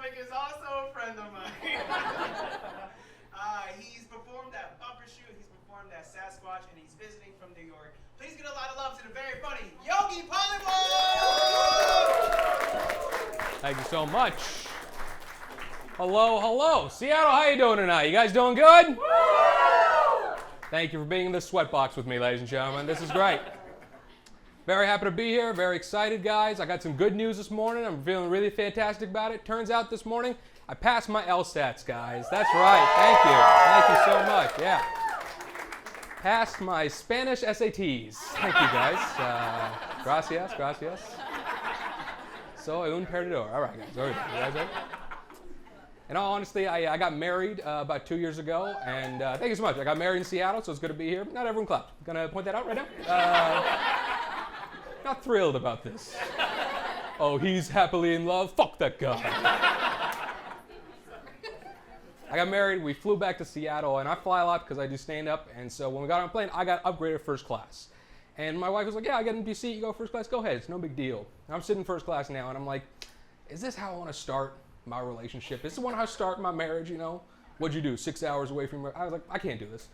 comic is also a friend of mine. He's performed at Bumper Shoot, he's performed at Sasquatch, and he's visiting from New York. Please give a lot of love to the very funny Yogi Paliwal! Thank you so much. Hello, hello. Seattle, how you doing tonight? You guys doing good? Thank you for being in this sweatbox with me, ladies and gentlemen. This is great. Very happy to be here. Very excited, guys. I got some good news this morning. I'm feeling really fantastic about it. Turns out this morning, I passed my LSATs, guys. That's right. Thank you. Thank you so much. Yeah. Passed my Spanish SATs. Thank you, guys. Gracias, gracias. Soy un perdedor. All right, guys. All right. You guys ready? In all honesty, I got married about 2 years ago, and thank you so much. I got married in Seattle, so it's good to be here. Not everyone clapped. Gonna point that out right now. Not thrilled about this. Oh, he's happily in love? Fuck that guy. I got married, we flew back to Seattle, and I fly a lot because I do stand-up, and so when we got on a plane, I got upgraded first class. And my wife was like, yeah, I got an empty seat, you go first class, go ahead, it's no big deal. I'm sitting first class now, and I'm like, is this how I want to start my relationship? Is this how I start my marriage, you know? What'd you do, 6 hours away from her? I was like, I can't do this.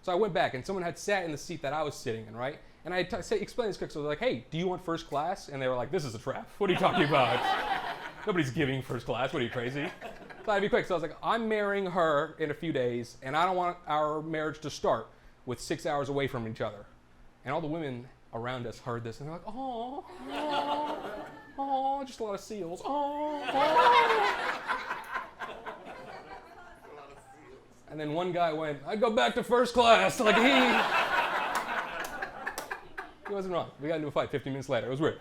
So I went back, and someone had sat in the seat that I was sitting in, right? And I explained this quick, so I was like, hey, do you want first class? And they were like, this is a trap. What are you talking about? Nobody's giving first class. What are you, crazy? So I'd be quick. So I was like, I'm marrying her in a few days, and I don't want our marriage to start with 6 hours away from each other. And all the women around us heard this, and they're like, oh, oh, oh, just a lot of seals. Oh, oh. And then one guy went, I'd go back to first class. Like he wasn't wrong. We got into a fight 15 minutes later. It was weird.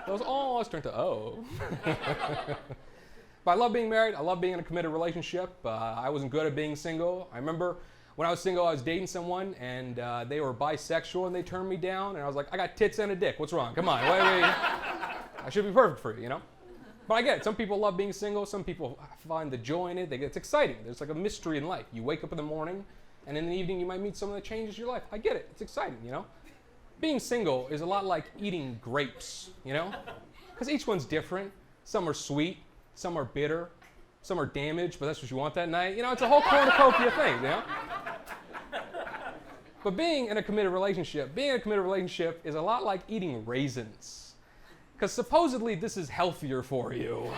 I was, oh, I turned to, oh. But I love being married. I love being in a committed relationship. I wasn't good at being single. I remember when I was single, I was dating someone, and they were bisexual, and they turned me down. And I was like, I got tits and a dick. What's wrong? Come on. Wait. I should be perfect for you, you know? But I get it. Some people love being single. Some people find the joy in it. It's exciting. There's like a mystery in life. You wake up in the morning, and in the evening, you might meet someone that changes your life. I get it. It's exciting, you know? Being single is a lot like eating grapes, you know? Because each one's different. Some are sweet. Some are bitter. Some are damaged, but that's what you want that night. You know, it's a whole cornucopia thing, you know? But being in a committed relationship is a lot like eating raisins. Because supposedly this is healthier for you.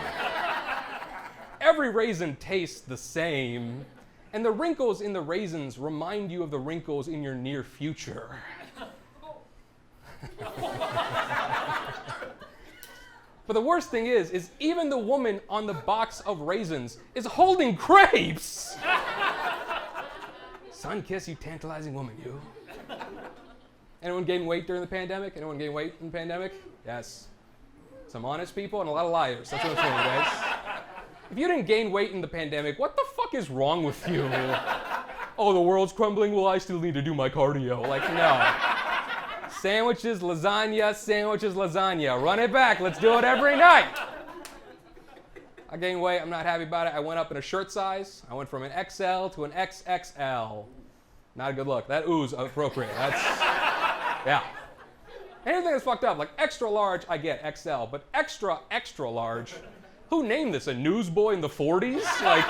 Every raisin tastes the same, and the wrinkles in the raisins remind you of the wrinkles in your near future. But the worst thing is even the woman on the box of raisins is holding grapes. Sun kiss, you tantalizing woman, you. Anyone gain weight during the pandemic? Anyone gain weight in the pandemic? Yes. Some honest people and a lot of liars. That's what I'm saying, guys. If you didn't gain weight in the pandemic, what the fuck is wrong with you? Oh, the world's crumbling? Well, I still need to do my cardio. Like, no. Sandwiches, lasagna. Run it back. Let's do it every night. I gained weight. I'm not happy about it. I went up in a shirt size. I went from an XL to an XXL. Not a good look. That ooh's appropriate. That's, yeah. Anything that's fucked up, like extra large, I get XL, but extra, extra large, who named this? A newsboy in the 40s? Like,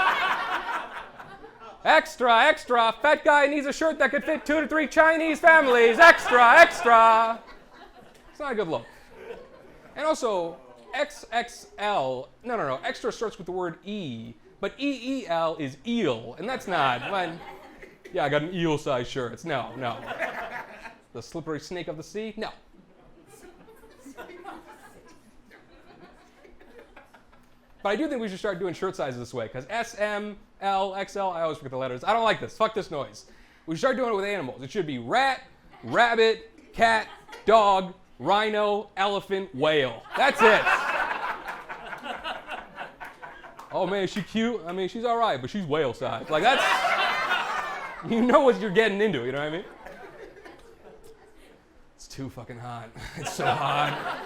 extra, extra, fat guy needs a shirt that could fit 2 to 3 Chinese families. Extra, extra. It's not a good look. And also, XXL, no, extra starts with the word E, but EEL is eel, and that's not, yeah, I got an eel-sized shirt. It's no. The slippery snake of the sea? No. But I do think we should start doing shirt sizes this way, because S, M, L, XL, I always forget the letters. I don't like this. Fuck this noise. We should start doing it with animals. It should be rat, rabbit, cat, dog, rhino, elephant, whale. That's it. Oh man, is she cute? I mean, she's all right, but she's whale size. Like that's, you know what you're getting into, you know what I mean? It's too fucking hot. It's so hot.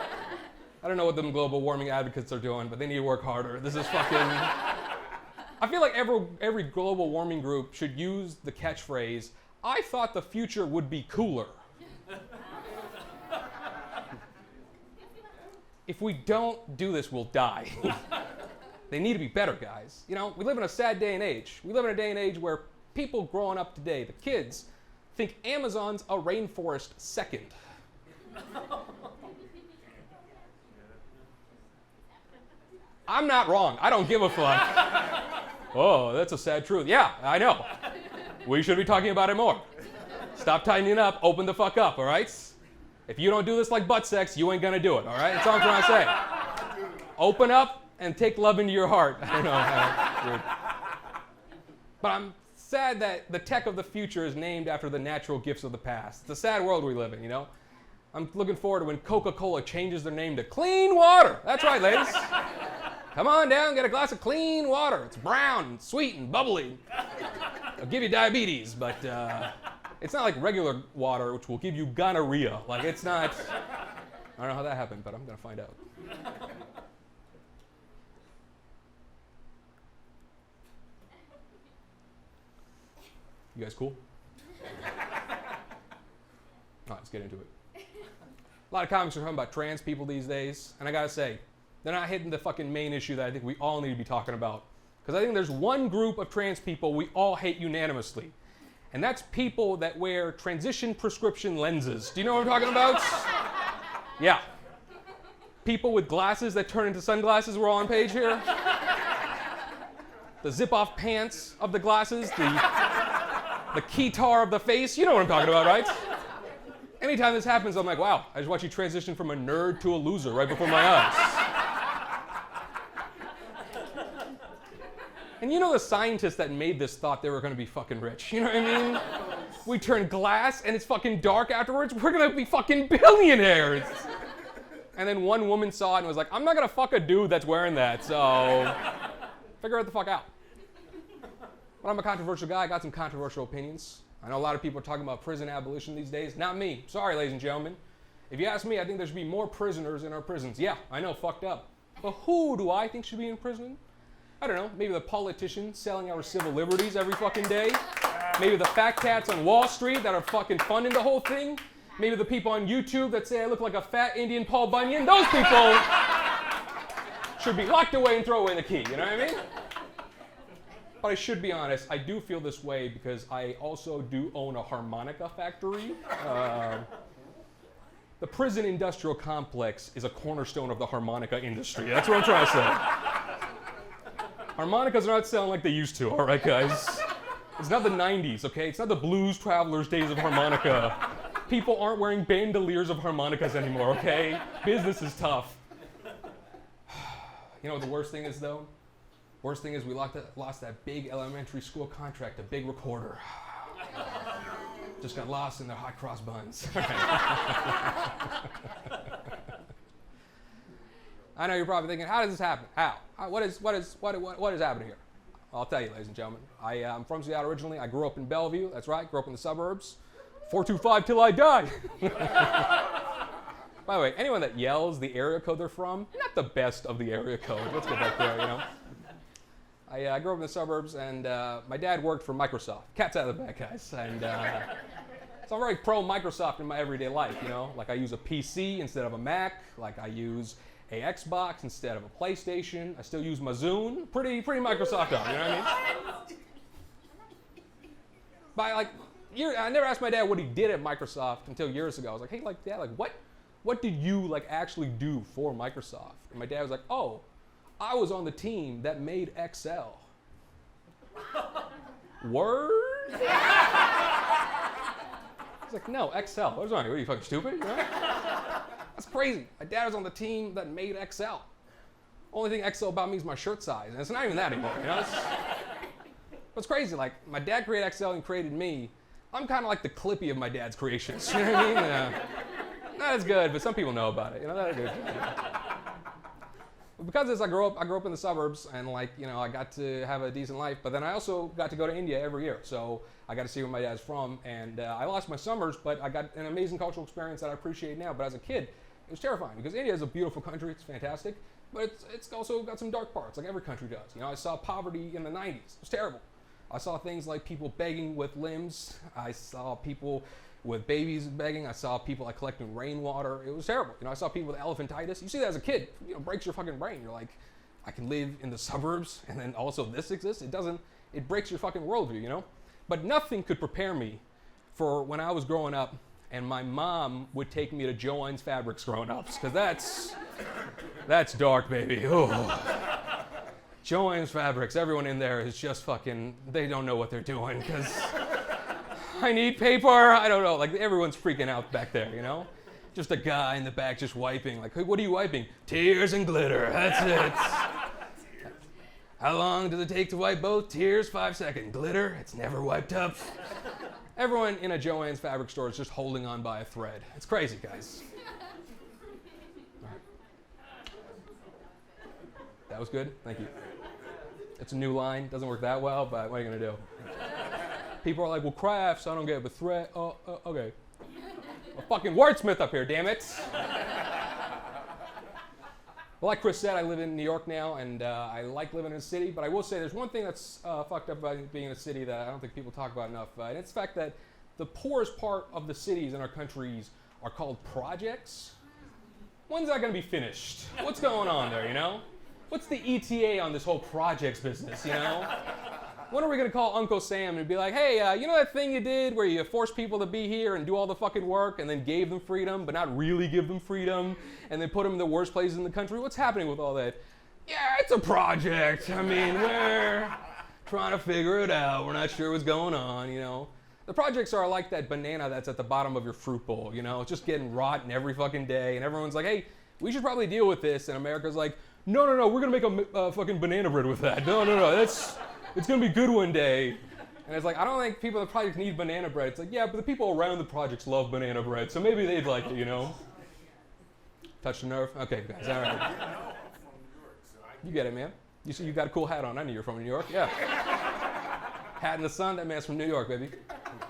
I don't know what them global warming advocates are doing, but they need to work harder. This is fucking, I feel like every global warming group should use the catchphrase, I thought the future would be cooler. If we don't do this, we'll die. They need to be better, guys. You know, we live in a sad day and age. We live in a day and age where people growing up today, the kids, think Amazon's a rainforest second. I'm not wrong. I don't give a fuck. Oh, that's a sad truth. Yeah, I know. We should be talking about it more. Stop tightening up. Open the fuck up, all right? If you don't do this like butt sex, you ain't gonna do it, all right? That's all I'm trying to say. Open up and take love into your heart. I don't know. Weird. But I'm sad that the tech of the future is named after the natural gifts of the past. It's a sad world we live in, you know? I'm looking forward to when Coca-Cola changes their name to Clean Water. That's right, ladies. Come on down, get a glass of clean water. It's brown and sweet and bubbly. It'll give you diabetes, but it's not like regular water, which will give you gonorrhea. Like, it's not... I don't know how that happened, but I'm going to find out. You guys cool? All right, let's get into it. A lot of comics are talking about trans people these days, and I gotta say, they're not hitting the fucking main issue that I think we all need to be talking about. Because I think there's one group of trans people we all hate unanimously, and that's people that wear transition prescription lenses. Do you know what I'm talking about? Yeah. People with glasses that turn into sunglasses, we're all on page here. The zip-off pants of the glasses, the keytar of the face, you know what I'm talking about, right? Anytime this happens, I'm like, wow, I just watched you transition from a nerd to a loser right before my eyes. And you know the scientists that made this thought they were going to be fucking rich. You know what I mean? We turn glass and it's fucking dark afterwards. We're going to be fucking billionaires. And then one woman saw it and was like, I'm not going to fuck a dude that's wearing that, so figure it the fuck out. But I'm a controversial guy. I got some controversial opinions. I know a lot of people are talking about prison abolition these days. Not me. Sorry, ladies and gentlemen. If you ask me, I think there should be more prisoners in our prisons. Yeah, I know, fucked up. But who do I think should be in prison? I don't know. Maybe the politicians selling our civil liberties every fucking day. Maybe the fat cats on Wall Street that are fucking funding the whole thing. Maybe the people on YouTube that say I look like a fat Indian Paul Bunyan. Those people should be locked away and throw away the key. You know what I mean? But I should be honest, I do feel this way because I also do own a harmonica factory. The prison industrial complex is a cornerstone of the harmonica industry. That's what I'm trying to say. Harmonicas are not selling like they used to, all right, guys? It's not the 90s, okay? It's not the blues travelers days of harmonica. People aren't wearing bandoliers of harmonicas anymore, okay? Business is tough. You know what the worst thing is, though? Worst thing is we lost that big elementary school contract, a big recorder. Just got lost in their hot cross buns. I know you're probably thinking, how does this happen? How? What is happening here? I'll tell you, ladies and gentlemen. I'm from Seattle originally. I grew up in Bellevue. That's right. Grew up in the suburbs. 425 till I die. By the way, anyone that yells the area code they're from, not the best of the area code. Let's get that there, you know. I grew up in the suburbs, and my dad worked for Microsoft. Cat's out of the bag, guys. And so I'm very pro Microsoft in my everyday life, you know. Like I use a PC instead of a Mac. Like I use a Xbox instead of a PlayStation. I still use my Zune. Pretty Microsoft up, you know what I mean? By like, I never asked my dad what he did at Microsoft until years ago. I was like, hey, like, Dad, like, what did you like actually do for Microsoft? And my dad was like, oh, I was on the team that made Excel. Word? He's like, no, Excel. What's wrong? What are you fucking stupid? You know? That's crazy. My dad was on the team that made Excel. Only thing Excel about me is my shirt size, and it's not even that anymore. You know? It's crazy. Like my dad created Excel and created me. I'm kind of like the Clippy of my dad's creations. You know what I mean? Not as good, but some people know about it. You know, that's good. Because of this, I grew up in the suburbs, and like, you know, I got to have a decent life. But then I also got to go to India every year, so I got to see where my dad's from. And I lost my summers, but I got an amazing cultural experience that I appreciate now. But as a kid, it was terrifying because India is a beautiful country. It's fantastic, but it's also got some dark parts, like every country does. You know, I saw poverty in the 90s. It was terrible. I saw things like people begging with limbs. I saw people with babies begging. I saw people like collecting rainwater. It was terrible. You know, I saw people with elephantitis. You see that as a kid, you know, breaks your fucking brain. You're like, I can live in the suburbs and then also this exists. It breaks your fucking worldview, you know? But nothing could prepare me for when I was growing up and my mom would take me to Joann's Fabrics growing up, because that's dark, baby. Oh. Joann's Fabrics, everyone in there is just fucking, they don't know what they're doing, because I need paper, I don't know, like everyone's freaking out back there, you know? Just a guy in the back just wiping, like, hey, what are you wiping? Tears and glitter, that's it. How long does it take to wipe both? Tears, 5 seconds. Glitter, it's never wiped up. Everyone in a Joann's Fabric store is just holding on by a thread. It's crazy, guys. Right. That was good, thank you. It's a new line, doesn't work that well, but what are you gonna do? People are like, well, crafts, I don't get it, but thread, okay. A fucking wordsmith up here, damn it. Well, like Chris said, I live in New York now, and I like living in a city, but I will say there's one thing that's fucked up about being in a city that I don't think people talk about enough, and it's the fact that the poorest part of the cities in our countries are called projects. When's that going to be finished? What's going on there, you know? What's the ETA on this whole projects business, you know? When are we going to call Uncle Sam and be like, hey, you know that thing you did where you forced people to be here and do all the fucking work and then gave them freedom, but not really give them freedom, and then put them in the worst places in the country? What's happening with all that? Yeah, it's a project. I mean, we're trying to figure it out. We're not sure what's going on, you know? The projects are like that banana that's at the bottom of your fruit bowl, you know? It's just getting rotten every fucking day, and everyone's like, hey, we should probably deal with this, and America's like, no, we're going to make a fucking banana bread with that. No, it's going to be good one day. And it's like, I don't think people in the projects need banana bread. It's like, yeah, but the people around the projects love banana bread, so maybe they'd like it, you know? Touch the nerve? Okay, guys, all right. You get it, man. You see, you got a cool hat on. I knew you're from New York. Yeah. Hat in the sun, that man's from New York, baby.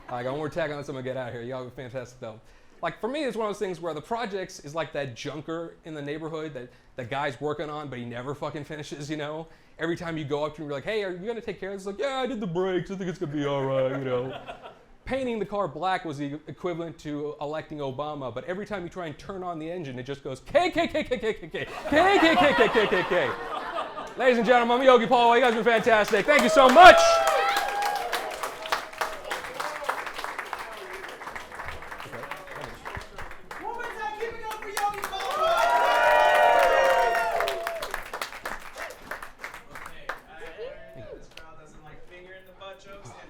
I got one more tag on this, I'm going to get out of here. Y'all are fantastic, though. Like, for me, it's one of those things where the projects is like that junker in the neighborhood that the guy's working on, but he never fucking finishes, you know? Every time you go up to him, you're like, hey, are you going to take care of this? It's like, yeah, I did the brakes. I think it's going to be all right, you know? Painting the car black was the equivalent to electing Obama, but every time you try and turn on the engine, it just goes, K. Ladies and gentlemen, I'm Yogi Paliwal. You guys have been fantastic. Thank you so much.